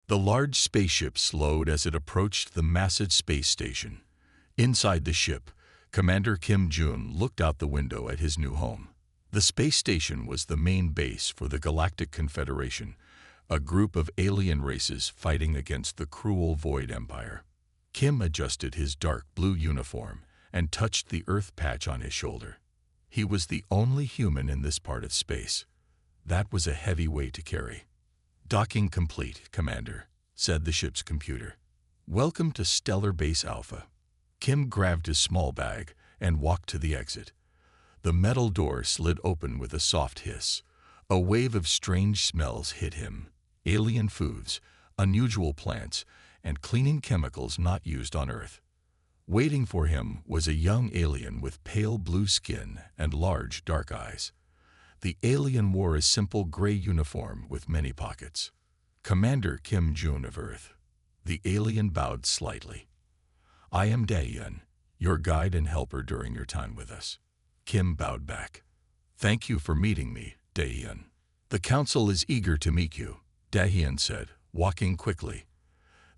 The large spaceship slowed as it approached the massive space station. Inside the ship, Commander Kim Jun looked out the window at his new home. The space station was the main base for the Galactic Confederation, a group of alien races fighting against the cruel Void Empire. Kim adjusted his dark blue uniform and touched the Earth patch on his shoulder. He was the only human in this part of space. That was a heavy weight to carry. "Docking complete, Commander," said the ship's computer. "Welcome to Stellar Base Alpha." Kim grabbed his small bag and walked to the exit. The metal door slid open with a soft hiss. A wave of strange smells hit him: alien foods, unusual plants, and cleaning chemicals not used on Earth. Waiting for him was a young alien with pale blue skin and large dark eyes. The alien wore a simple gray uniform with many pockets. "Commander Kim Jun of Earth." The alien bowed slightly. "I am Dae-Yun, your guide and helper during your time with us." Kim bowed back. "Thank you for meeting me, Dae-Yun." "The Council is eager to meet you," Dae-Yun said, walking quickly.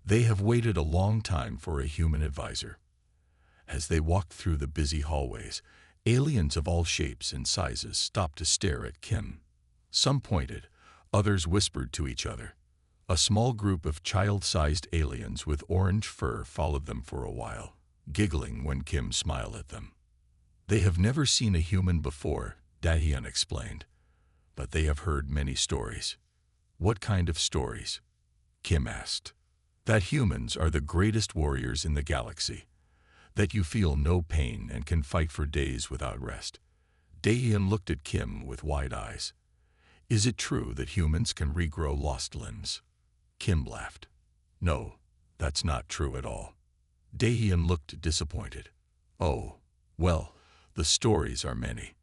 "They have waited a long time for a human advisor." As they walked through the busy hallways, aliens of all shapes and sizes stopped to stare at Kim. Some pointed, others whispered to each other. A small group of child-sized aliens with orange fur followed them for a while, giggling when Kim smiled at them. "They have never seen a human before," Dae-Yun explained, "but they have heard many stories." "What kind of stories?" Kim asked. "That humans are the greatest warriors in the galaxy. That you feel no pain and can fight for days without rest." Dae-Yun looked at Kim with wide eyes. "Is it true that humans can regrow lost limbs?" Kim laughed. "No, that's not true at all." Dae-Yun looked disappointed. "Oh, well, the stories are many."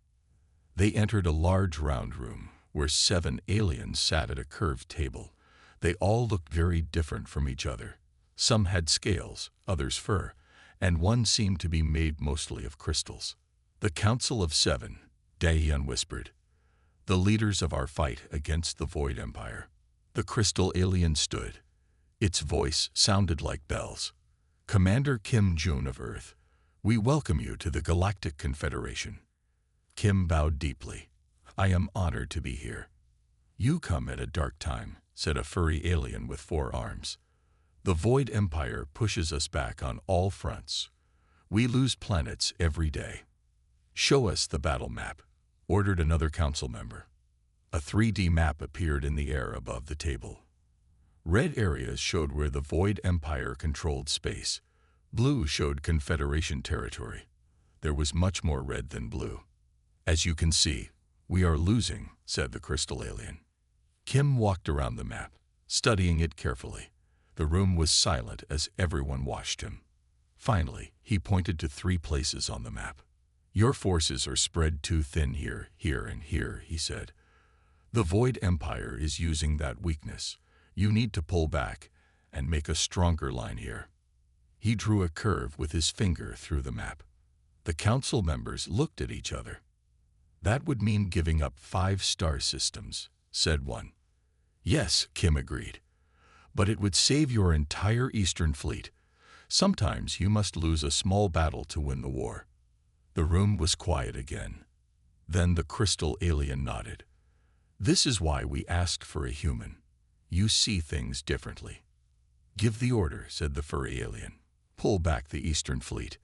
They entered a large round room where 7 aliens sat at a curved table. They all looked very different from each other. Some had scales, others fur, and one seemed to be made mostly of crystals. "The Council of 7, Dae-Yun whispered. "The leaders of our fight against the Void Empire." The crystal alien stood. Its voice sounded like bells. "Commander Kim Jun of Earth, we welcome you to the Galactic Confederation." Kim bowed deeply. "I am honored to be here." "You come at a dark time," said a furry alien with 4 arms. "The Void Empire pushes us back on all fronts. We lose planets every day." "Show us the battle map," ordered another council member. A 3D map appeared in the air above the table. Red areas showed where the Void Empire controlled space. Blue showed Confederation territory. There was much more red than blue. "As you can see, we are losing," said the crystal alien. Kim walked around the map, studying it carefully. The room was silent as everyone watched him. Finally, he pointed to 3 places on the map. "Your forces are spread too thin here, here, and here," he said. "The Void Empire is using that weakness. You need to pull back and make a stronger line here." He drew a curve with his finger through the map. The council members looked at each other. "That would mean giving up 5 star systems," said one. "Yes," Kim agreed. "But it would save your entire Eastern Fleet. Sometimes you must lose a small battle to win the war." The room was quiet again. Then the crystal alien nodded. "This is why we asked for a human. You see things differently." "Give the order," said the furry alien. "Pull back the Eastern Fleet."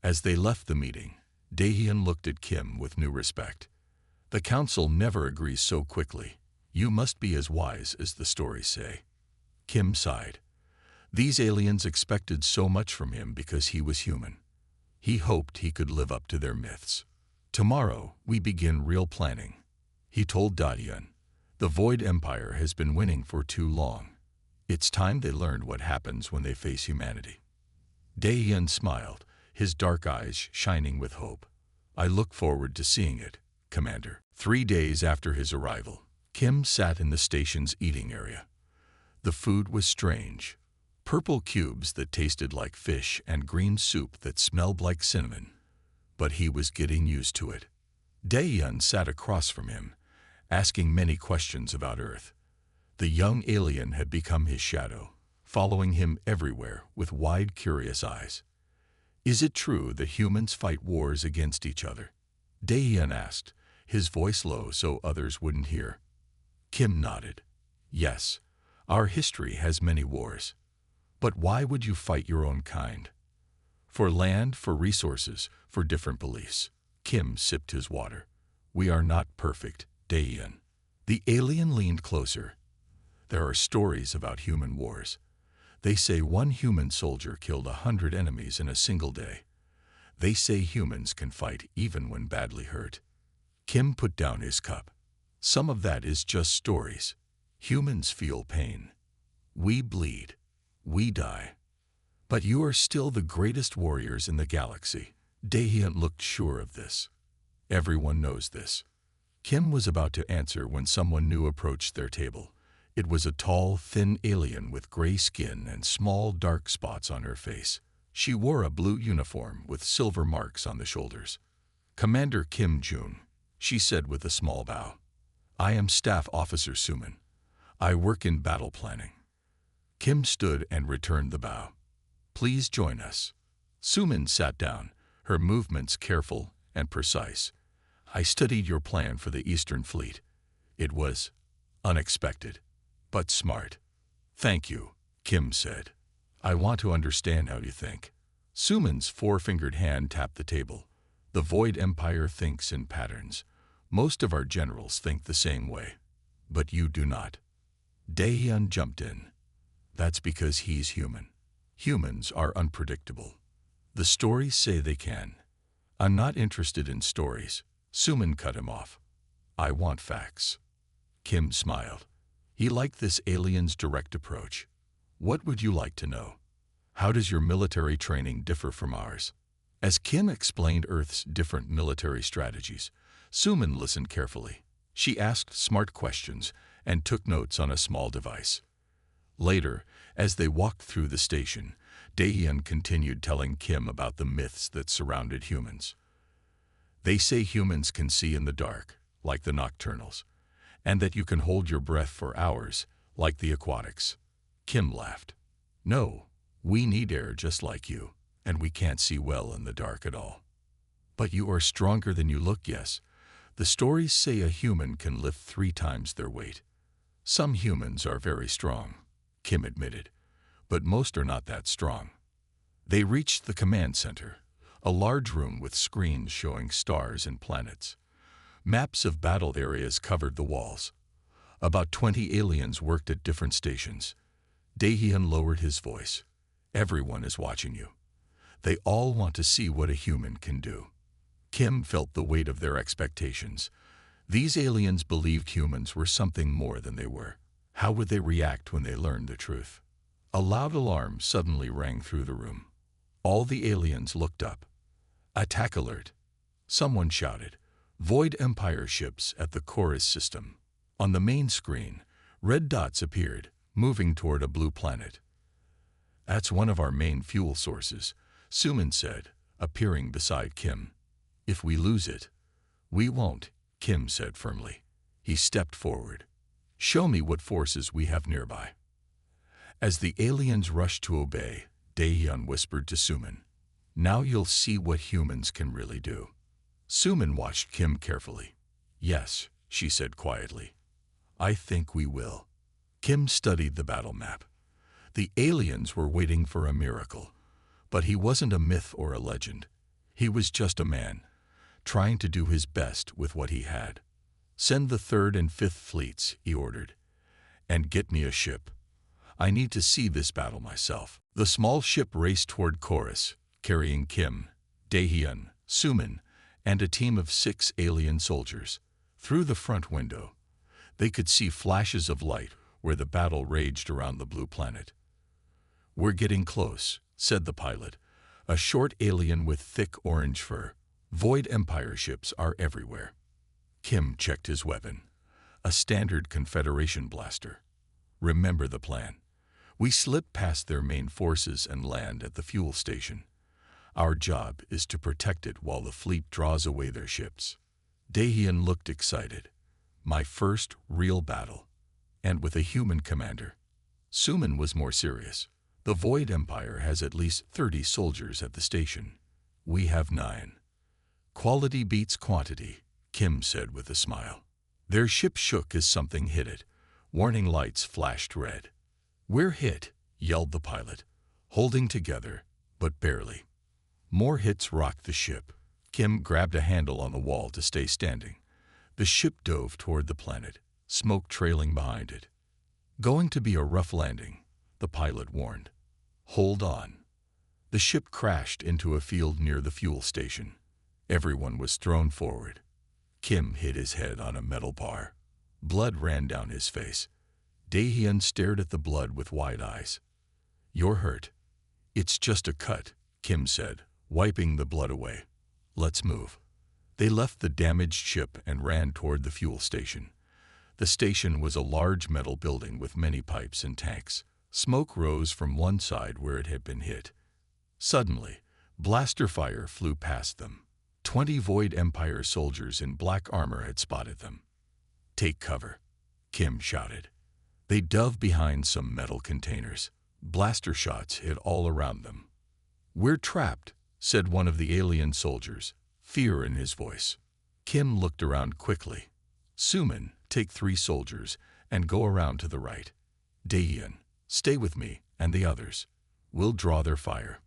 As they left the meeting, Dae-Yun looked at Kim with new respect. "The Council never agrees so quickly. You must be as wise as the stories say." Kim sighed. These aliens expected so much from him because he was human. He hoped he could live up to their myths. "Tomorrow, we begin real planning," he told Dae-Yun. "The Void Empire has been winning for too long. It's time they learned what happens when they face humanity." Dae-Yun smiled, his dark eyes shining with hope. "I look forward to seeing it, Commander." 3 days after his arrival, Kim sat in the station's eating area. The food was strange. Purple cubes that tasted like fish and green soup that smelled like cinnamon. But he was getting used to it. Dae-Yun sat across from him, asking many questions about Earth. The young alien had become his shadow, following him everywhere with wide, curious eyes. "Is it true that humans fight wars against each other?" Daehyun asked, his voice low so others wouldn't hear. Kim nodded. "Yes, our history has many wars. But why would you fight your own kind?" "For land, for resources, for different beliefs." Kim sipped his water. "We are not perfect, Daehyun." The alien leaned closer. "There are stories about human wars. They say one human soldier killed 100 enemies in a single day. They say humans can fight even when badly hurt." Kim put down his cup. "Some of that is just stories. Humans feel pain. We bleed. We die. But you are still the greatest warriors in the galaxy." Daehyun looked sure of this. "Everyone knows this." Kim was about to answer when someone new approached their table. It was a tall, thin alien with gray skin and small, dark spots on her face. She wore a blue uniform with silver marks on the shoulders. "Commander Kim Jun," she said with a small bow. "I am Staff Officer Suman. I work in battle planning." Kim stood and returned the bow. "Please join us." Suman sat down, her movements careful and precise. "I studied your plan for the Eastern Fleet. It was unexpected, but smart." "Thank you," Kim said. "I want to understand how you think." Suman's four-fingered hand tapped the table. "The Void Empire thinks in patterns. Most of our generals think the same way. But you do not." Daehyun jumped in. "That's because he's human. Humans are unpredictable. The stories say they can." "I'm not interested in stories." Suman cut him off. "I want facts." Kim smiled. He liked this alien's direct approach. "What would you like to know? How does your military training differ from ours?" As Kim explained Earth's different military strategies, Suman listened carefully. She asked smart questions and took notes on a small device. Later, as they walked through the station, Daehyun continued telling Kim about the myths that surrounded humans. "They say humans can see in the dark, like the nocturnals, and that you can hold your breath for hours, like the aquatics." Kim laughed. "No, we need air just like you, and we can't see well in the dark at all." "But you are stronger than you look." "Yes, the stories say a human can lift 3 times their weight." "Some humans are very strong," Kim admitted, "but most are not that strong." They reached the command center, a large room with screens showing stars and planets. Maps of battle areas covered the walls. About 20 aliens worked at different stations. Daehyun lowered his voice. "Everyone is watching you. They all want to see what a human can do." Kim felt the weight of their expectations. These aliens believed humans were something more than they were. How would they react when they learned the truth? A loud alarm suddenly rang through the room. All the aliens looked up. "Attack alert!" Someone shouted. "Void Empire ships at the Chorus system." On the main screen, red dots appeared, moving toward a blue planet. "That's one of our main fuel sources," Suman said, appearing beside Kim. "If we lose it." "We won't," Kim said firmly. He stepped forward. "Show me what forces we have nearby." As the aliens rushed to obey, Daehyun whispered to Suman, "Now you'll see what humans can really do." Suman watched Kim carefully. "Yes," she said quietly. "I think we will." Kim studied the battle map. The aliens were waiting for a miracle. But he wasn't a myth or a legend. He was just a man, trying to do his best with what he had. "Send the 3rd and 5th fleets," he ordered. "And get me a ship. I need to see this battle myself." The small ship raced toward Chorus, carrying Kim, Daehyun, Suman, and a team of 6 alien soldiers. Through the front window, they could see flashes of light where the battle raged around the blue planet. "We're getting close," said the pilot, a short alien with thick orange fur. "Void Empire ships are everywhere." Kim checked his weapon, a standard Confederation blaster. "Remember the plan. We slip past their main forces and land at the fuel station. Our job is to protect it while the fleet draws away their ships." Daehyun looked excited. "My first real battle." and with a human commander. Suman was more serious. The Void Empire has at least 30 soldiers at the station. We have 9. Quality beats quantity, Kim said with a smile. Their ship shook as something hit it. Warning lights flashed red. We're hit, yelled the pilot, holding together, but barely. More hits rocked the ship. Kim grabbed a handle on the wall to stay standing. The ship dove toward the planet, smoke trailing behind it. Going to be a rough landing, the pilot warned. Hold on. The ship crashed into a field near the fuel station. Everyone was thrown forward. Kim hit his head on a metal bar. Blood ran down his face. Daehyun stared at the blood with wide eyes. You're hurt. It's just a cut, Kim said, wiping the blood away. Let's move. They left the damaged ship and ran toward the fuel station. The station was a large metal building with many pipes and tanks. Smoke rose from one side where it had been hit. Suddenly, blaster fire flew past them. 20 Void Empire soldiers in black armor had spotted them. Take cover, Kim shouted. They dove behind some metal containers. Blaster shots hit all around them. We're trapped, said one of the alien soldiers, fear in his voice. Kim looked around quickly. Suman, take 3 soldiers and go around to the right. Daehyun, stay with me and the others. We'll draw their fire.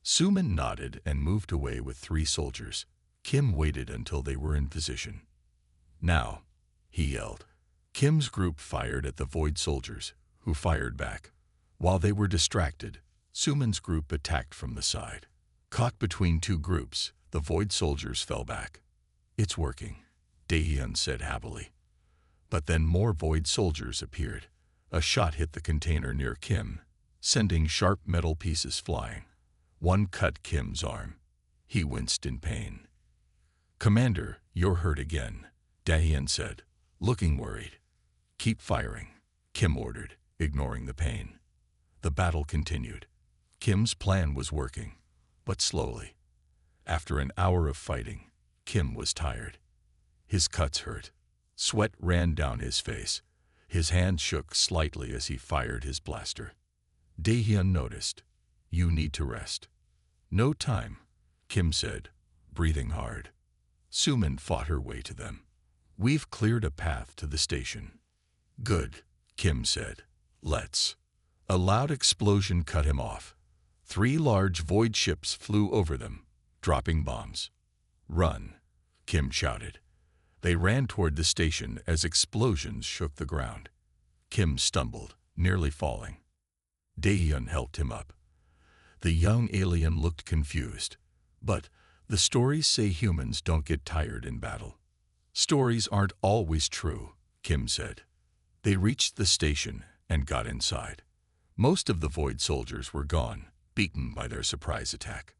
Suman nodded and moved away with 3 soldiers. Kim waited until they were in position. Now, he yelled. Kim's group fired at the Void soldiers, who fired back. While they were distracted, Suman's group attacked from the side. Caught between 2 groups, the Void soldiers fell back. It's working, Daehyun said happily. But then more Void soldiers appeared. A shot hit the container near Kim, sending sharp metal pieces flying. One cut Kim's arm. He winced in pain. Commander, you're hurt again, Daehyun said, looking worried. Keep firing, Kim ordered, ignoring the pain. The battle continued. Kim's plan was working, but slowly. After an hour of fighting, Kim was tired. His cuts hurt. Sweat ran down his face. His hand shook slightly as he fired his blaster. Daehyun noticed. You need to rest. No time, Kim said, breathing hard. Suman fought her way to them. We've cleared a path to the station. Good, Kim said. Let's. A loud explosion cut him off. 3 large Void ships flew over them, dropping bombs. Run, Kim shouted. They ran toward the station as explosions shook the ground. Kim stumbled, nearly falling. Daehyun helped him up. The young alien looked confused. But the stories say humans don't get tired in battle. Stories aren't always true, Kim said. They reached the station and got inside. Most of the Void soldiers were gone, beaten by their surprise attack.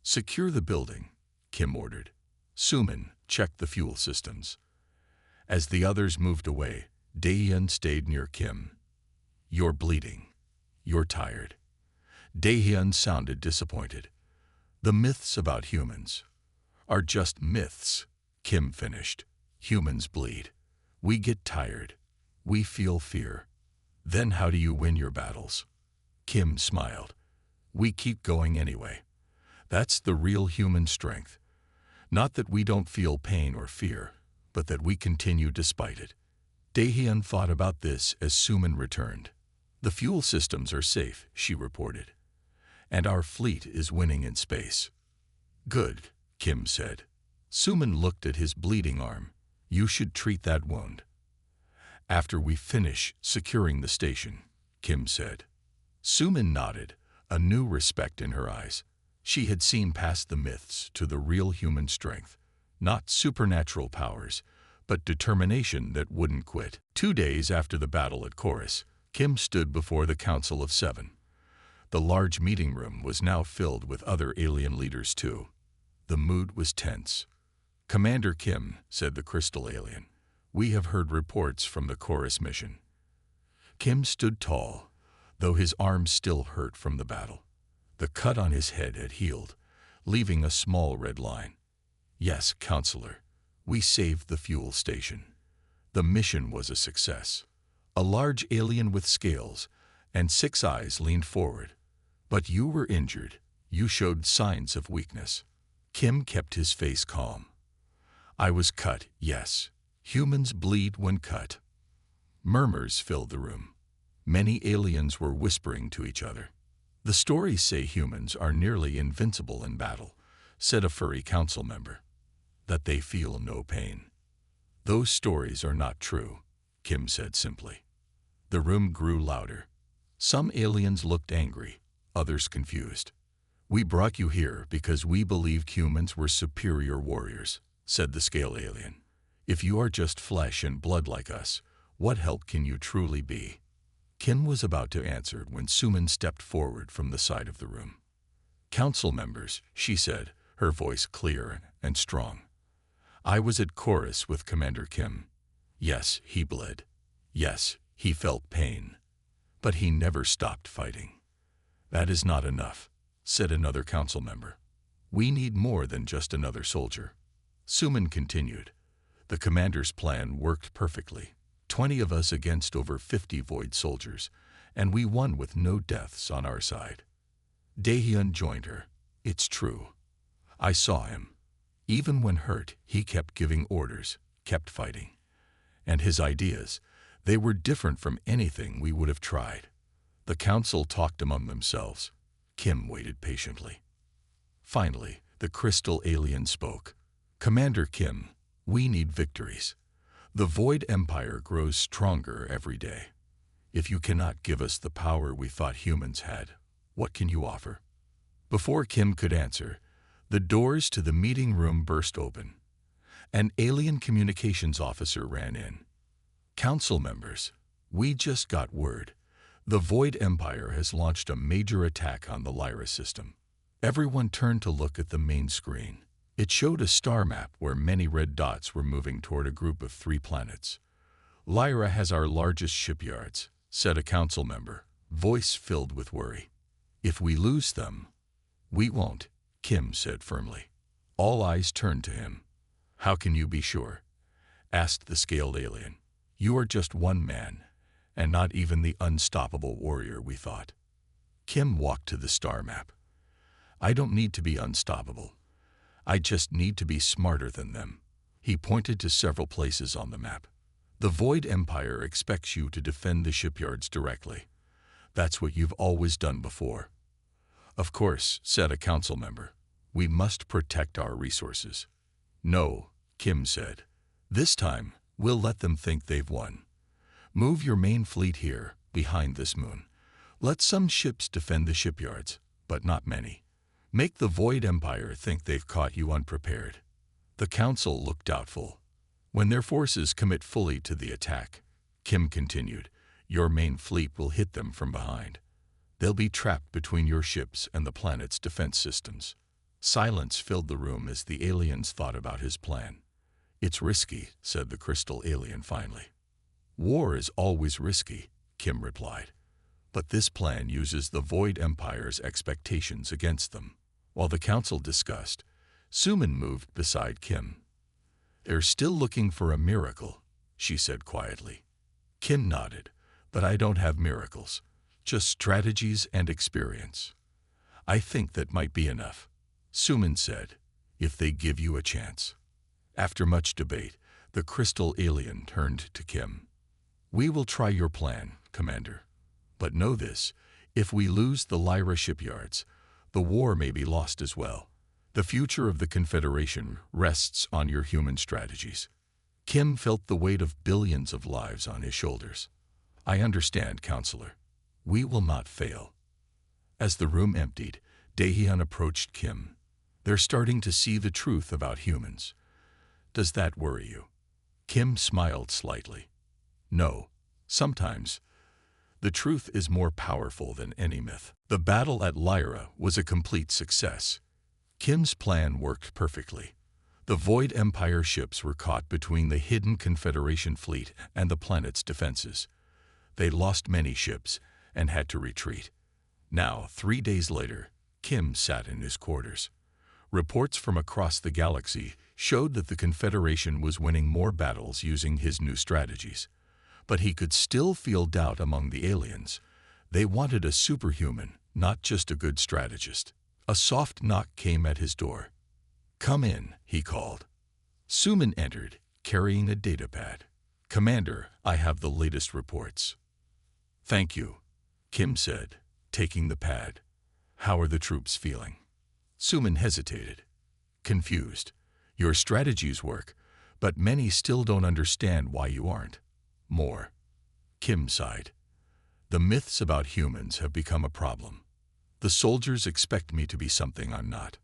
Secure the building, Kim ordered. Suman checked the fuel systems. As the others moved away, Daehyun stayed near Kim. You're bleeding. You're tired. Daehyun sounded disappointed. The myths about humans are just myths, Kim finished. Humans bleed. We get tired. We feel fear. Then how do you win your battles? Kim smiled. We keep going anyway. That's the real human strength. Not that we don't feel pain or fear, but that we continue despite it. Daehyun thought about this as Suman returned. The fuel systems are safe, she reported. And our fleet is winning in space. Good, Kim said. Suman looked at his bleeding arm. You should treat that wound. After we finish securing the station, Kim said. Suman nodded, a new respect in her eyes. She had seen past the myths to the real human strength, not supernatural powers, but determination that wouldn't quit. 2 days after the battle at Chorus, Kim stood before the Council of 7. The large meeting room was now filled with other alien leaders too. The mood was tense. Commander Kim, said the crystal alien, we have heard reports from the Chorus mission. Kim stood tall, though his arms still hurt from the battle. The cut on his head had healed, leaving a small red line. Yes, Counselor, we saved the fuel station. The mission was a success. A large alien with scales and 6 eyes leaned forward. But you were injured. You showed signs of weakness. Kim kept his face calm. I was cut, yes. Humans bleed when cut. Murmurs filled the room. Many aliens were whispering to each other. The stories say humans are nearly invincible in battle, said a furry council member. That they feel no pain. Those stories are not true, Kim said simply. The room grew louder. Some aliens looked angry, others confused. We brought you here because we believed humans were superior warriors, said the scale alien. If you are just flesh and blood like us, what help can you truly be? Kim was about to answer when Suman stepped forward from the side of the room. Council members, she said, her voice clear and strong. I was at chorus with Commander Kim. Yes, he bled. Yes, he felt pain. But he never stopped fighting. That is not enough, said another council member. We need more than just another soldier. Suman continued. The commander's plan worked perfectly. 20 of us against over 50 void soldiers, and we won with no deaths on our side. Daehyun joined her. It's true. I saw him. Even when hurt, he kept giving orders, kept fighting. And his ideas, they were different from anything we would have tried. The council talked among themselves. Kim waited patiently. Finally, the crystal alien spoke. Commander Kim, we need victories. The Void Empire grows stronger every day. If you cannot give us the power we thought humans had, what can you offer? Before Kim could answer, the doors to the meeting room burst open. An alien communications officer ran in. Council members, we just got word. The Void Empire has launched a major attack on the Lyra system. Everyone turned to look at the main screen. It showed a star map where many red dots were moving toward a group of 3 planets. Lyra has our largest shipyards, said a council member, voice filled with worry. If we lose them, we won't, Kim said firmly. All eyes turned to him. How can you be sure? Asked the scaled alien. You are just one man, and not even the unstoppable warrior we thought. Kim walked to the star map. I don't need to be unstoppable. I just need to be smarter than them. He pointed to several places on the map. The Void Empire expects you to defend the shipyards directly. That's what you've always done before. Of course, said a council member. We must protect our resources. No, Kim said. This time, we'll let them think they've won. Move your main fleet here, behind this moon. Let some ships defend the shipyards, but not many. Make the Void Empire think they've caught you unprepared. The council looked doubtful. When their forces commit fully to the attack, Kim continued, your main fleet will hit them from behind. They'll be trapped between your ships and the planet's defense systems. Silence filled the room as the aliens thought about his plan. It's risky, said the crystal alien finally. War is always risky, Kim replied. But this plan uses the Void Empire's expectations against them. While the council discussed, Suman moved beside Kim. They're still looking for a miracle, she said quietly. Kim nodded, but I don't have miracles, just strategies and experience. I think that might be enough, Suman said, if they give you a chance. After much debate, the crystal alien turned to Kim. We will try your plan, Commander. But know this, if we lose the Lyra shipyards, the war may be lost as well. The future of the Confederation rests on your human strategies. Kim felt the weight of billions of lives on his shoulders. I understand, Counselor. We will not fail. As the room emptied, Daehyun approached Kim. They're starting to see the truth about humans. Does that worry you? Kim smiled slightly. No, sometimes. The truth is more powerful than any myth. The battle at Lyra was a complete success. Kim's plan worked perfectly. The Void Empire ships were caught between the hidden Confederation fleet and the planet's defenses. They lost many ships and had to retreat. Now, 3 days later, Kim sat in his quarters. Reports from across the galaxy showed that the Confederation was winning more battles using his new strategies. But he could still feel doubt among the aliens. They wanted a superhuman, not just a good strategist. A soft knock came at his door. "Come in," he called. Suman entered, carrying a datapad. "Commander, I have the latest reports." "Thank you," Kim said, taking the pad. "How are the troops feeling?" Suman hesitated, confused. "Your strategies work, but many still don't understand why you aren't." "More." Kim sighed. "The myths about humans have become a problem. The soldiers expect me to be something I'm not.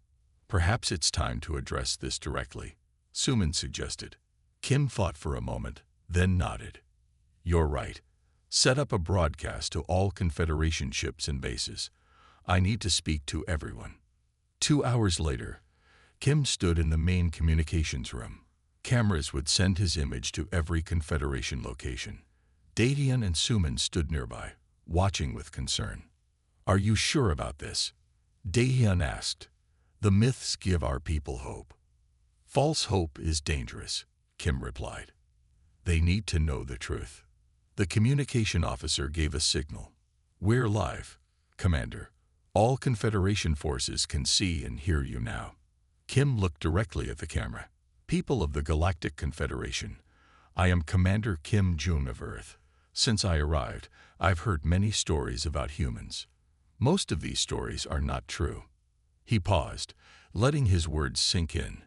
Perhaps it's time to address this directly," Suman suggested. Kim thought for a moment, then nodded. "You're right. Set up a broadcast to all Confederation ships and bases. I need to speak to everyone." 2 hours later, Kim stood in the main communications room. Cameras would send his image to every Confederation location. Dadian and Suman stood nearby, watching with concern. "Are you sure about this?" Dadian asked. "The myths give our people hope." "False hope is dangerous," Kim replied. "They need to know the truth." The communication officer gave a signal. "We're live, Commander. All Confederation forces can see and hear you now." Kim looked directly at the camera. "People of the Galactic Confederation, I am Commander Kim Jun of Earth. Since I arrived, I've heard many stories about humans. Most of these stories are not true." He paused, letting his words sink in.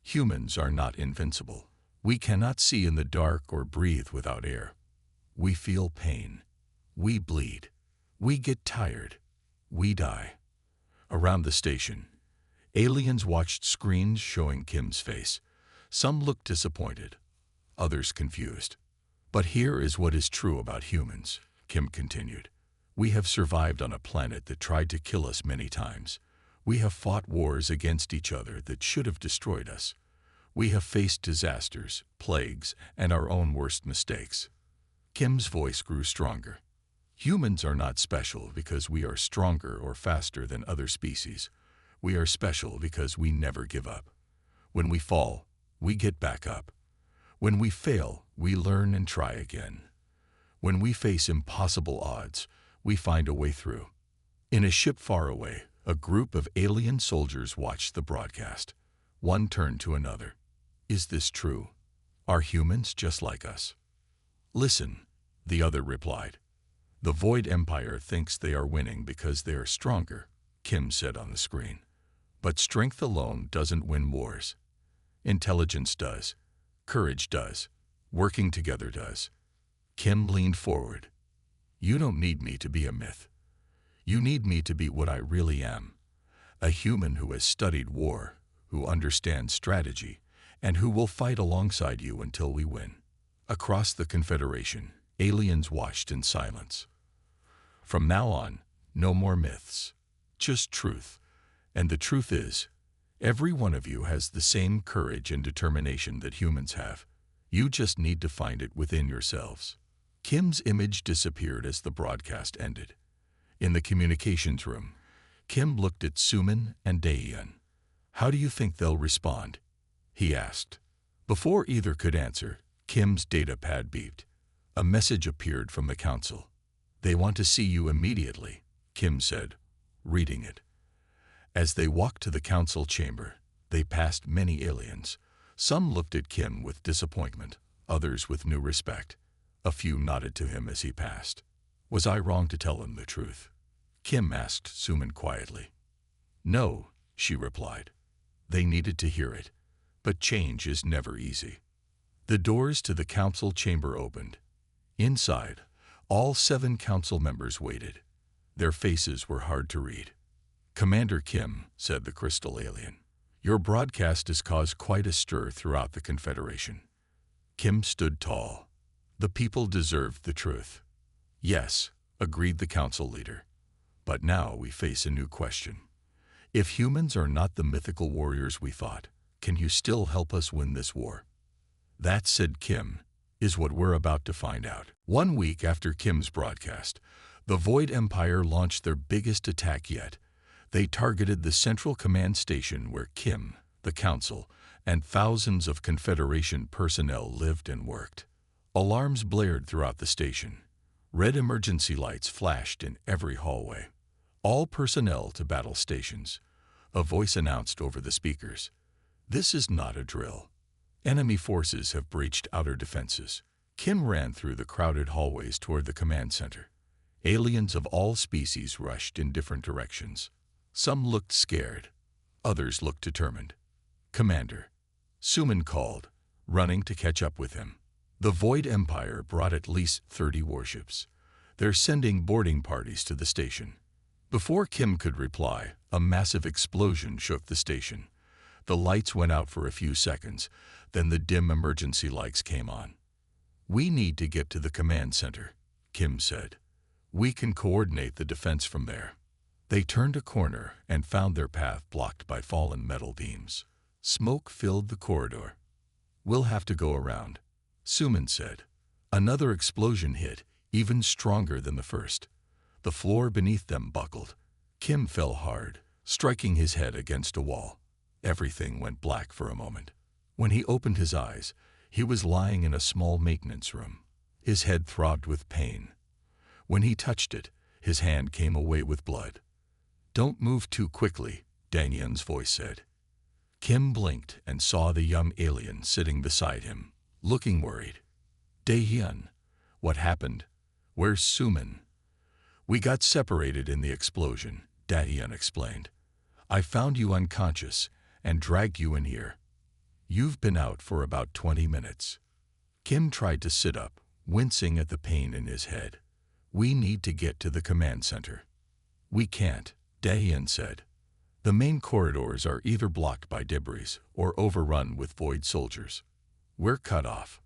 "Humans are not invincible. We cannot see in the dark or breathe without air. We feel pain. We bleed. We get tired. We die." Around the station, aliens watched screens showing Kim's face. Some looked disappointed, others confused. "But here is what is true about humans," Kim continued. "We have survived on a planet that tried to kill us many times. We have fought wars against each other that should have destroyed us. We have faced disasters, plagues, and our own worst mistakes." Kim's voice grew stronger. "Humans are not special because we are stronger or faster than other species. We are special because we never give up. When we fall, we get back up. When we fail, we learn and try again. When we face impossible odds, we find a way through." In a ship far away, a group of alien soldiers watched the broadcast. One turned to another. "Is this true? Are humans just like us?" "Listen," the other replied. "The Void Empire thinks they are winning because they are stronger," Kim said on the screen. "But strength alone doesn't win wars. Intelligence does. Courage does. Working together does." Kim leaned forward. "You don't need me to be a myth. You need me to be what I really am. A human who has studied war, who understands strategy, and who will fight alongside you until we win." Across the Confederation, aliens watched in silence. "From now on, no more myths. Just truth. And the truth is, every one of you has the same courage and determination that humans have. You just need to find it within yourselves." Kim's image disappeared as the broadcast ended. In the communications room, Kim looked at Suman and Daeyeon. "How do you think they'll respond?" he asked. Before either could answer, Kim's datapad beeped. A message appeared from the council. "They want to see you immediately," Kim said, reading it. As they walked to the council chamber, they passed many aliens. Some looked at Kim with disappointment, others with new respect. A few nodded to him as he passed. "Was I wrong to tell him the truth?" Kim asked Suman quietly. "No," she replied. "They needed to hear it. But change is never easy." The doors to the council chamber opened. Inside, all 7 council members waited. Their faces were hard to read. "Commander Kim," said the crystal alien, "your broadcast has caused quite a stir throughout the Confederation." Kim stood tall. "The people deserved the truth." "Yes," agreed the council leader. "But now we face a new question. If humans are not the mythical warriors we thought, can you still help us win this war?" "That," said Kim, "is what we're about to find out." 1 week after Kim's broadcast, the Void Empire launched their biggest attack yet. They targeted the Central Command Station where Kim, the Council, and thousands of Confederation personnel lived and worked. Alarms blared throughout the station. Red emergency lights flashed in every hallway. All personnel to battle stations. A voice announced over the speakers. This is not a drill. Enemy forces have breached outer defenses. Kim ran through the crowded hallways toward the command center. Aliens of all species rushed in different directions. Some looked scared. Others looked determined. Commander, Suman called, running to catch up with him. The Void Empire brought at least 30 warships. They're sending boarding parties to the station. Before Kim could reply, a massive explosion shook the station. The lights went out for a few seconds, then the dim emergency lights came on. We need to get to the command center, Kim said. We can coordinate the defense from there. They turned a corner and found their path blocked by fallen metal beams. Smoke filled the corridor. We'll have to go around, Suman said. Another explosion hit, even stronger than the first. The floor beneath them buckled. Kim fell hard, striking his head against a wall. Everything went black for a moment. When he opened his eyes, he was lying in a small maintenance room. His head throbbed with pain. When he touched it, his hand came away with blood. Don't move too quickly, Danyan's voice said. Kim blinked and saw the young alien sitting beside him, looking worried. Daehyun, what happened? Where's Suman? We got separated in the explosion, Daehyun explained. I found you unconscious and dragged you in here. You've been out for about 20 minutes. Kim tried to sit up, wincing at the pain in his head. We need to get to the command center. We can't, Daehyun said. The main corridors are either blocked by debris or overrun with void soldiers. We're cut off.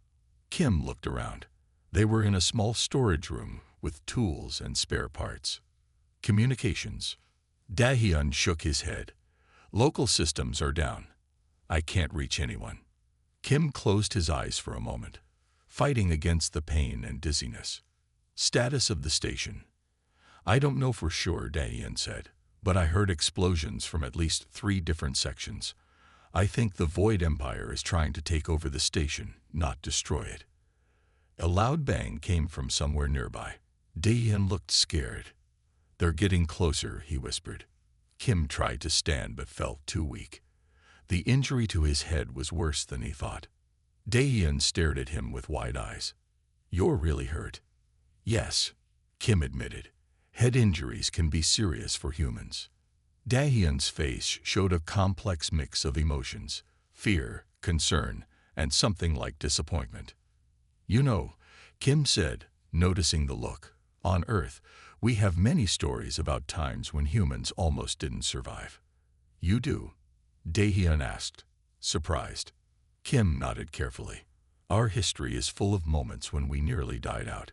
Kim looked around. They were in a small storage room with tools and spare parts. Communications. Daehyun shook his head. Local systems are down. I can't reach anyone. Kim closed his eyes for a moment, fighting against the pain and dizziness. Status of the station. I don't know for sure, Daehyun said, but I heard explosions from at least 3 different sections. I think the Void Empire is trying to take over the station, not destroy it. A loud bang came from somewhere nearby. Daehyun looked scared. They're getting closer, he whispered. Kim tried to stand but felt too weak. The injury to his head was worse than he thought. Daehyun stared at him with wide eyes. You're really hurt. Yes, Kim admitted. Head injuries can be serious for humans. Daehyun's face showed a complex mix of emotions, fear, concern, and something like disappointment. You know, Kim said, noticing the look, on Earth, we have many stories about times when humans almost didn't survive. You do? Daehyun asked, surprised. Kim nodded carefully. Our history is full of moments when we nearly died out.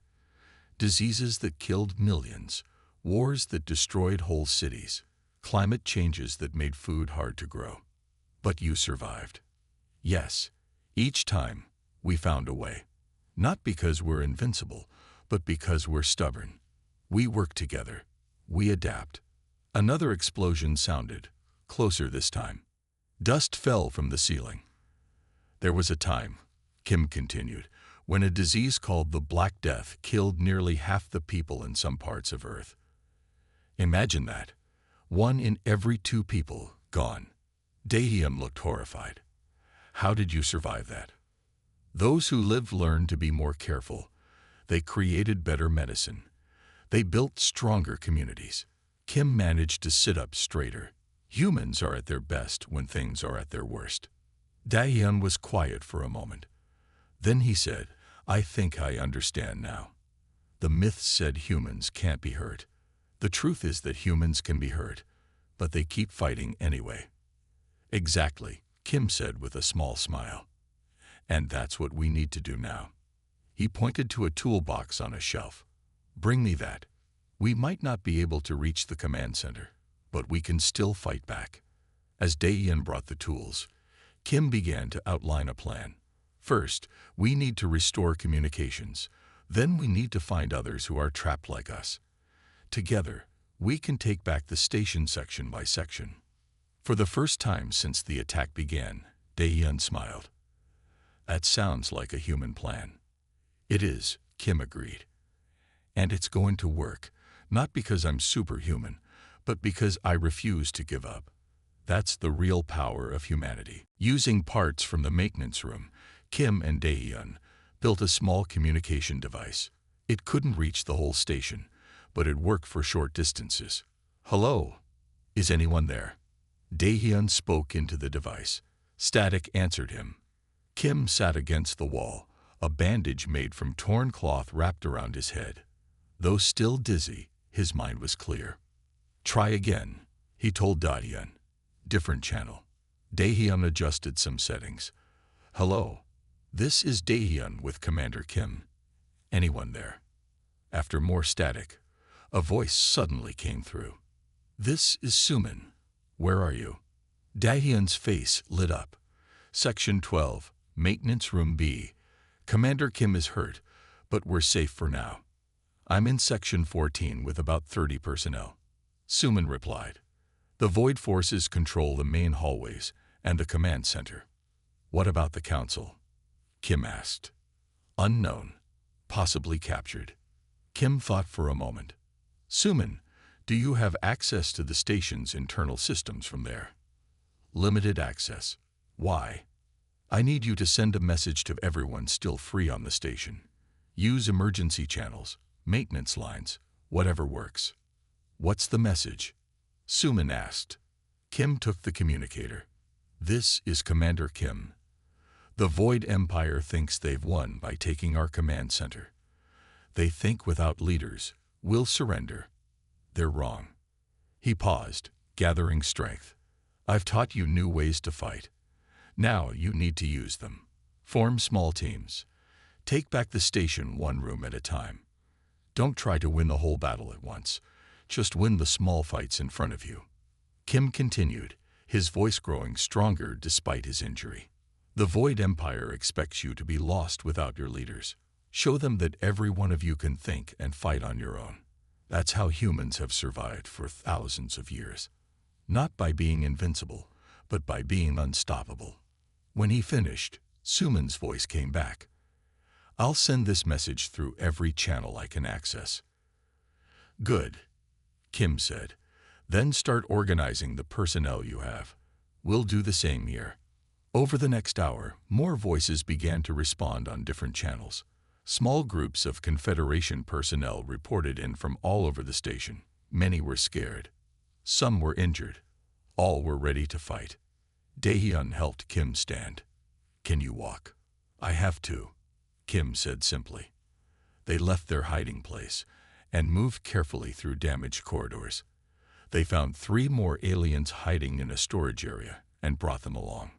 Diseases that killed millions, wars that destroyed whole cities, climate changes that made food hard to grow. But you survived. Yes, each time we found a way. Not because we're invincible, but because we're stubborn. We work together. We adapt. Another explosion sounded, closer this time. Dust fell from the ceiling. There was a time, Kim continued, when a disease called the Black Death killed nearly half the people in some parts of Earth. Imagine that. 1 in every 2 people gone. Daehyun looked horrified. How did you survive that? Those who lived learned to be more careful. They created better medicine. They built stronger communities. Kim managed to sit up straighter. Humans are at their best when things are at their worst. Daehyun was quiet for a moment. Then he said, I think I understand now. The myths said humans can't be hurt. The truth is that humans can be hurt, but they keep fighting anyway. Exactly, Kim said with a small smile. And that's what we need to do now. He pointed to a toolbox on a shelf. Bring me that. We might not be able to reach the command center, but we can still fight back. As Daehyun brought the tools, Kim began to outline a plan. First, we need to restore communications. Then we need to find others who are trapped like us. Together, we can take back the station section by section. For the first time since the attack began, Daehyun smiled. That sounds like a human plan. It is, Kim agreed. And it's going to work, not because I'm superhuman, but because I refuse to give up. That's the real power of humanity. Using parts from the maintenance room, Kim and Dae-hyun built a small communication device. It couldn't reach the whole station, but it worked for short distances. Hello? Is anyone there? Dae-hyun spoke into the device. Static answered him. Kim sat against the wall, a bandage made from torn cloth wrapped around his head. Though still dizzy, his mind was clear. Try again, he told Dae-hyun. Different channel. Dae-hyun adjusted some settings. Hello. This is Dae-hyun with Commander Kim. Anyone there? After more static, a voice suddenly came through. This is Suman. Where are you? Dae-hyun's face lit up. Section 12, Maintenance Room B. Commander Kim is hurt, but we're safe for now. I'm in Section 14 with about 30 personnel. Suman replied. The Void Forces control the main hallways and the command center. What about the Council? Kim asked. Unknown. Possibly captured. Kim thought for a moment. Suman, do you have access to the station's internal systems from there? Limited access. Why? I need you to send a message to everyone still free on the station. Use emergency channels, maintenance lines, whatever works. What's the message? Suman asked. Kim took the communicator. This is Commander Kim. The Void Empire thinks they've won by taking our command center. They think without leaders, we'll surrender. They're wrong. He paused, gathering strength. I've taught you new ways to fight. Now you need to use them. Form small teams. Take back the station one room at a time. Don't try to win the whole battle at once. Just win the small fights in front of you. Kim continued, his voice growing stronger despite his injury. The Void Empire expects you to be lost without your leaders. Show them that every one of you can think and fight on your own. That's how humans have survived for thousands of years. Not by being invincible, but by being unstoppable. When he finished, Suman's voice came back. I'll send this message through every channel I can access. Good, Kim said. Then start organizing the personnel you have. We'll do the same here. Over the next hour, more voices began to respond on different channels. Small groups of Confederation personnel reported in from all over the station. Many were scared. Some were injured. All were ready to fight. Dae-hyun helped Kim stand. Can you walk? I have to, Kim said simply. They left their hiding place and moved carefully through damaged corridors. They found 3 more aliens hiding in a storage area and brought them along.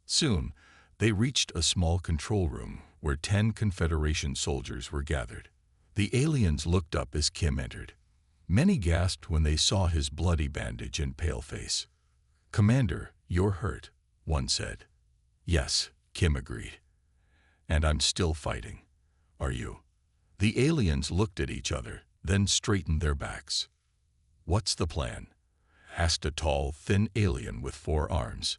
Soon, they reached a small control room where 10 Confederation soldiers were gathered. The aliens looked up as Kim entered. Many gasped when they saw his bloody bandage and pale face. Commander, you're hurt, one said. Yes, Kim agreed. And I'm still fighting. Are you? The aliens looked at each other, then straightened their backs. What's the plan? Asked a tall, thin alien with 4 arms.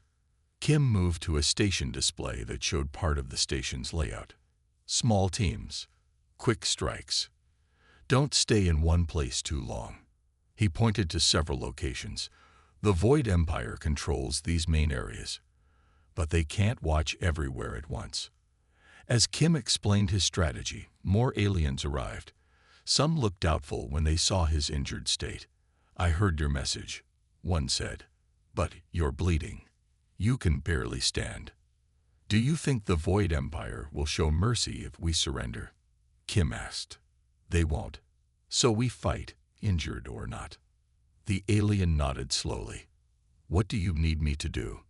Kim moved to a station display that showed part of the station's layout. Small teams. Quick strikes. Don't stay in one place too long. He pointed to several locations. The Void Empire controls these main areas, but they can't watch everywhere at once. As Kim explained his strategy, more aliens arrived. Some looked doubtful when they saw his injured state. I heard your message, one said, but you're bleeding. You can barely stand. Do you think the Void Empire will show mercy if we surrender? Kim asked. They won't. So we fight, injured or not. The alien nodded slowly. What do you need me to do?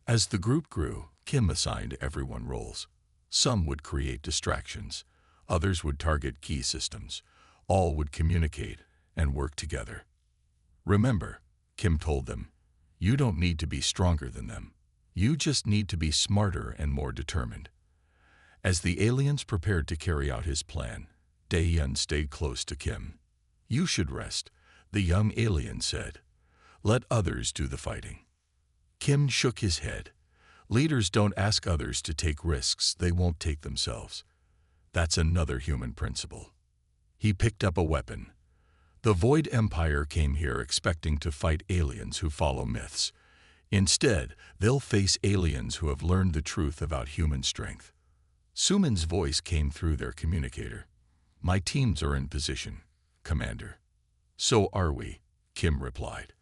As the group grew, Kim assigned everyone roles. Some would create distractions. Others would target key systems. All would communicate and work together. Remember, Kim told them, you don't need to be stronger than them. You just need to be smarter and more determined. As the aliens prepared to carry out his plan, Dae-hyun stayed close to Kim. You should rest, the young alien said. Let others do the fighting. Kim shook his head. Leaders don't ask others to take risks they won't take themselves. That's another human principle. He picked up a weapon. The Void Empire came here expecting to fight aliens who follow myths. Instead, they'll face aliens who have learned the truth about human strength. Suman's voice came through their communicator. My teams are in position, Commander. So are we, Kim replied.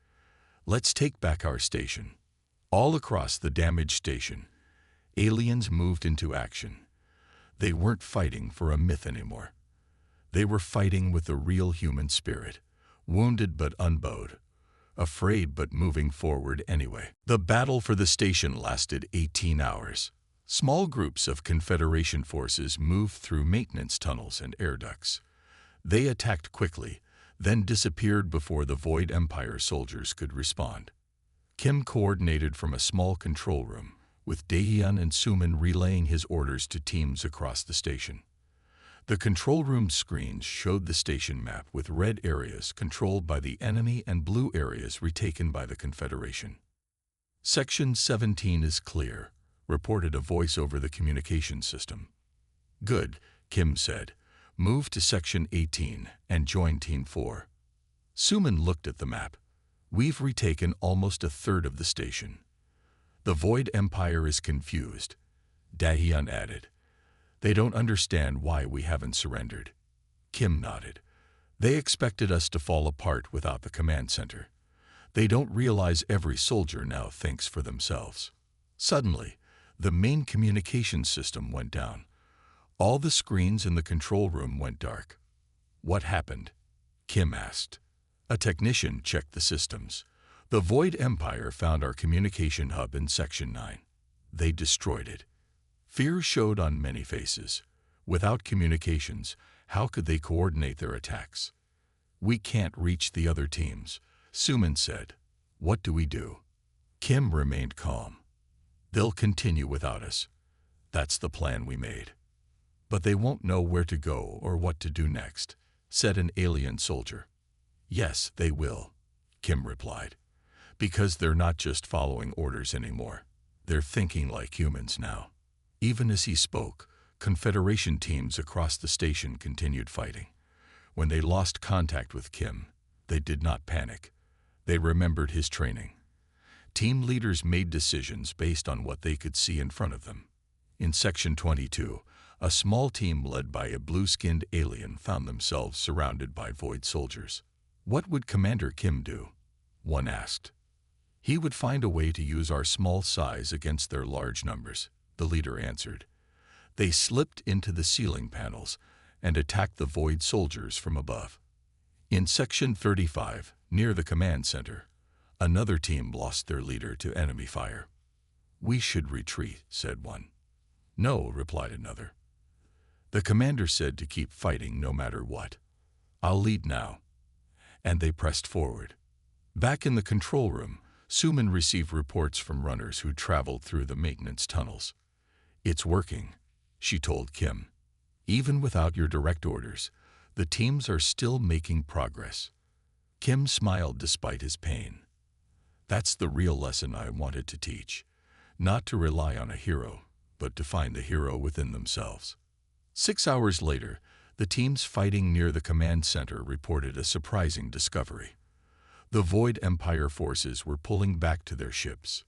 Let's take back our station. All across the damaged station, aliens moved into action. They weren't fighting for a myth anymore. They were fighting with the real human spirit, wounded but unbowed, afraid but moving forward anyway. The battle for the station lasted 18 hours. Small groups of Confederation forces moved through maintenance tunnels and air ducts. They attacked quickly, then disappeared before the Void Empire soldiers could respond. Kim coordinated from a small control room, with Daehyun and Suman relaying his orders to teams across the station. The control room screens showed the station map with red areas controlled by the enemy and blue areas retaken by the Confederation. Section 17 is clear, reported a voice over the communication system. Good, Kim said. Move to Section 18 and join Team 4. Suman looked at the map. We've retaken almost a third of the station. The Void Empire is confused, Daehyun added. They don't understand why we haven't surrendered. Kim nodded. They expected us to fall apart without the command center. They don't realize every soldier now thinks for themselves. Suddenly, the main communication system went down. All the screens in the control room went dark. What happened? Kim asked. A technician checked the systems. The Void Empire found our communication hub in Section 9. They destroyed it. Fear showed on many faces. Without communications, how could they coordinate their attacks? We can't reach the other teams, Suman said. What do we do? Kim remained calm. They'll continue without us. That's the plan we made. But they won't know where to go or what to do next, said an alien soldier. Yes, they will, Kim replied. Because they're not just following orders anymore. They're thinking like humans now. Even as he spoke, Confederation teams across the station continued fighting. When they lost contact with Kim, they did not panic. They remembered his training. Team leaders made decisions based on what they could see in front of them. In Section 22, a small team led by a blue-skinned alien found themselves surrounded by Void soldiers. What would Commander Kim do? One asked. He would find a way to use our small size against their large numbers, the leader answered. They slipped into the ceiling panels and attacked the Void soldiers from above. In Section 35, near the command center, another team lost their leader to enemy fire. We should retreat, said one. No, replied another. The commander said to keep fighting no matter what. I'll lead now. And they pressed forward. Back in the control room, Suman received reports from runners who traveled through the maintenance tunnels. It's working, she told Kim. Even without your direct orders, the teams are still making progress. Kim smiled despite his pain. That's the real lesson I wanted to teach. Not to rely on a hero, but to find the hero within themselves. 6 hours later, the teams fighting near the command center reported a surprising discovery. The Void Empire forces were pulling back to their ships.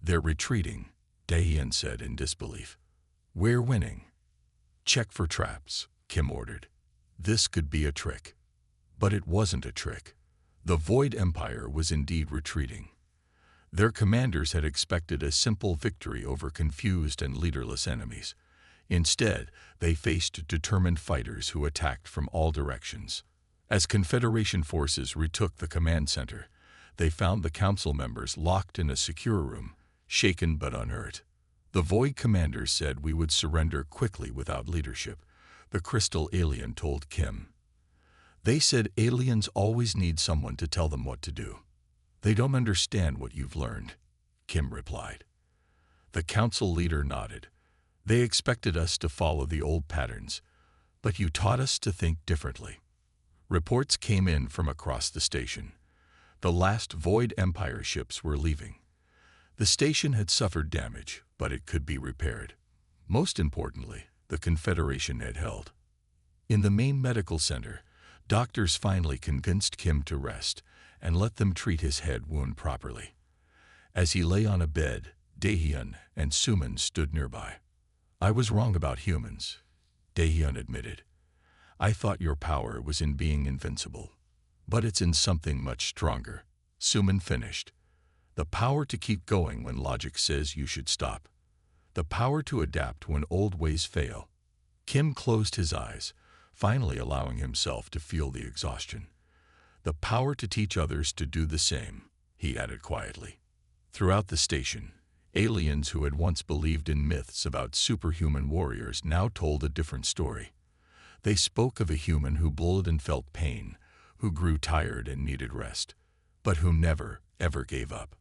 They're retreating, Daehyun said in disbelief. We're winning. Check for traps, Kim ordered. This could be a trick. But it wasn't a trick. The Void Empire was indeed retreating. Their commanders had expected a simple victory over confused and leaderless enemies. Instead, they faced determined fighters who attacked from all directions. As Confederation forces retook the command center, they found the council members locked in a secure room, shaken but unhurt. The Void commanders said we would surrender quickly without leadership, the crystal alien told Kim. They said aliens always need someone to tell them what to do. They don't understand what you've learned, Kim replied. The council leader nodded. They expected us to follow the old patterns, but you taught us to think differently. Reports came in from across the station. The last Void Empire ships were leaving. The station had suffered damage, but it could be repaired. Most importantly, the Confederation had held. In the main medical center, doctors finally convinced Kim to rest and let them treat his head wound properly. As he lay on a bed, Daehyun and Sumin stood nearby. "I was wrong about humans," Daehyun admitted. "I thought your power was in being invincible. But it's in something much stronger," Sumin finished. "The power to keep going when logic says you should stop. The power to adapt when old ways fail." Kim closed his eyes, finally allowing himself to feel the exhaustion. "The power to teach others to do the same," he added quietly. Throughout the station, aliens who had once believed in myths about superhuman warriors now told a different story. They spoke of a human who bled and felt pain, who grew tired and needed rest, but who never, ever gave up.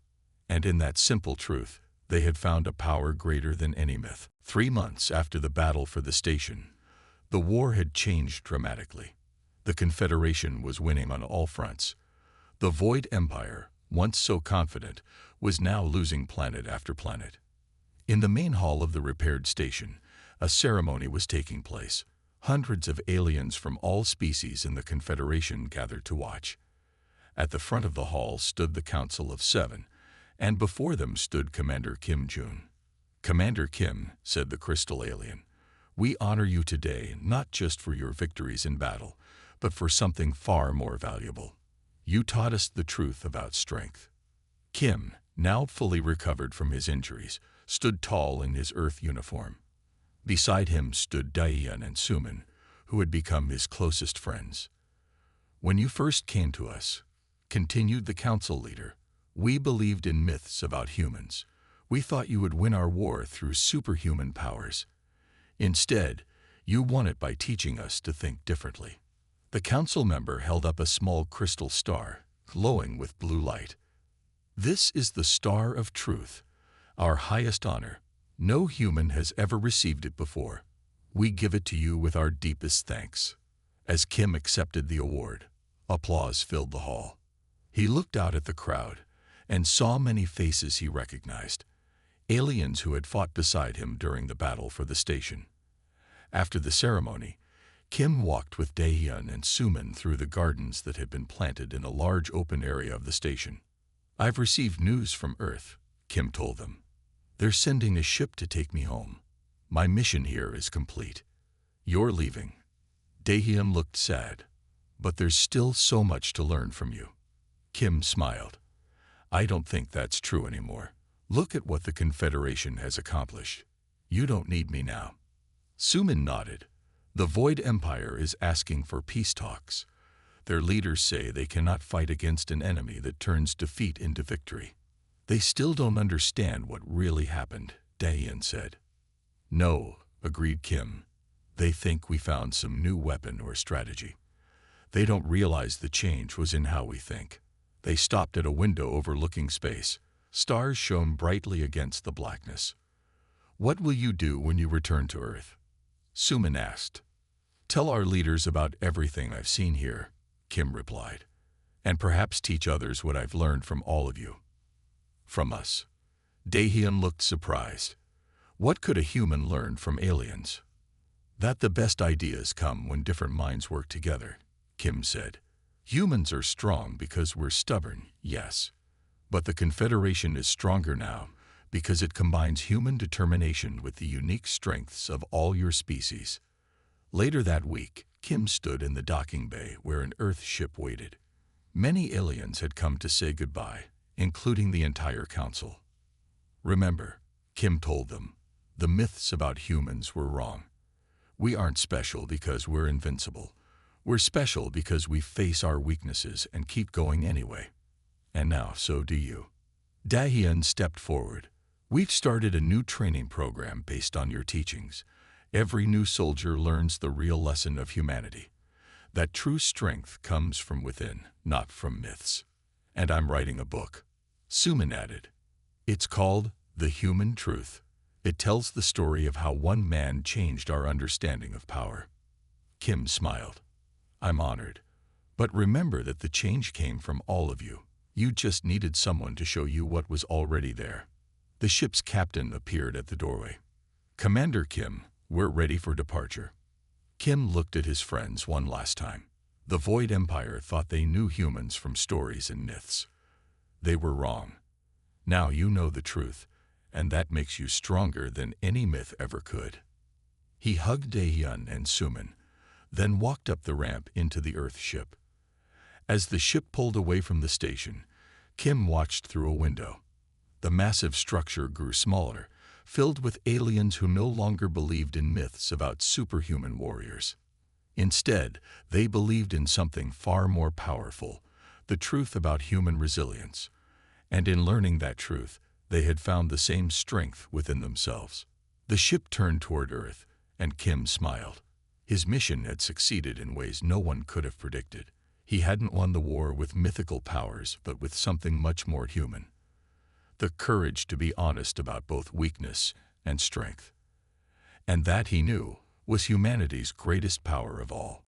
And in that simple truth, they had found a power greater than any myth. 3 months after the battle for the station, the war had changed dramatically. The Confederation was winning on all fronts. The Void Empire, once so confident, was now losing planet after planet. In the main hall of the repaired station, a ceremony was taking place. Hundreds of aliens from all species in the Confederation gathered to watch. At the front of the hall stood the Council of Seven, and before them stood Commander Kim Jun. "Commander Kim," said the crystal alien, "we honor you today not just for your victories in battle, but for something far more valuable. You taught us the truth about strength." Kim, now fully recovered from his injuries, stood tall in his Earth uniform. Beside him stood Daehyun and Sumin, who had become his closest friends. "When you first came to us," continued the council leader, "we believed in myths about humans. We thought you would win our war through superhuman powers. Instead, you won it by teaching us to think differently." The council member held up a small crystal star, glowing with blue light. "This is the Star of Truth, our highest honor. No human has ever received it before. We give it to you with our deepest thanks." As Kim accepted the award, applause filled the hall. He looked out at the crowd and saw many faces he recognized, aliens who had fought beside him during the battle for the station. After the ceremony, Kim walked with Daehyun and Sumin through the gardens that had been planted in a large open area of the station. "I've received news from Earth," Kim told them. "They're sending a ship to take me home. My mission here is complete. You're leaving." Daehyun looked sad. "But there's still so much to learn from you." Kim smiled. "I don't think that's true anymore. Look at what the Confederation has accomplished. You don't need me now." Sumin nodded. "The Void Empire is asking for peace talks. Their leaders say they cannot fight against an enemy that turns defeat into victory." "They still don't understand what really happened," Daehyun said. "No," agreed Kim. "They think we found some new weapon or strategy. They don't realize the change was in how we think." They stopped at a window overlooking space. Stars shone brightly against the blackness. "What will you do when you return to Earth?" Sumin asked. "Tell our leaders about everything I've seen here," Kim replied, "and perhaps teach others what I've learned from all of you." "From us?" Daehyun looked surprised. What could a human learn from aliens? "That the best ideas come when different minds work together," Kim said. "Humans are strong because we're stubborn, yes. But the Confederation is stronger now because it combines human determination with the unique strengths of all your species." Later that week, Kim stood in the docking bay where an Earth ship waited. Many aliens had come to say goodbye, including the entire council. "Remember," Kim told them, "the myths about humans were wrong. We aren't special because we're invincible. We're special because we face our weaknesses and keep going anyway. And now so do you." Daehyun stepped forward. "We've started a new training program based on your teachings. Every new soldier learns the real lesson of humanity. That true strength comes from within, not from myths. And I'm writing a book," Sumin added. "It's called The Human Truth. It tells the story of how one man changed our understanding of power." Kim smiled. "I'm honored. But remember that the change came from all of you. You just needed someone to show you what was already there." The ship's captain appeared at the doorway. "Commander Kim, we're ready for departure." Kim looked at his friends one last time. The Void Empire thought they knew humans from stories and myths. They were wrong. Now you know the truth, and that makes you stronger than any myth ever could. He hugged Daehyun and Sumin, then walked up the ramp into the Earth ship. As the ship pulled away from the station, Kim watched through a window. The massive structure grew smaller, filled with aliens who no longer believed in myths about superhuman warriors. Instead, they believed in something far more powerful, the truth about human resilience. And in learning that truth, they had found the same strength within themselves. The ship turned toward Earth, and Kim smiled. His mission had succeeded in ways no one could have predicted. He hadn't won the war with mythical powers, but with something much more human. The courage to be honest about both weakness and strength. And that, he knew, was humanity's greatest power of all.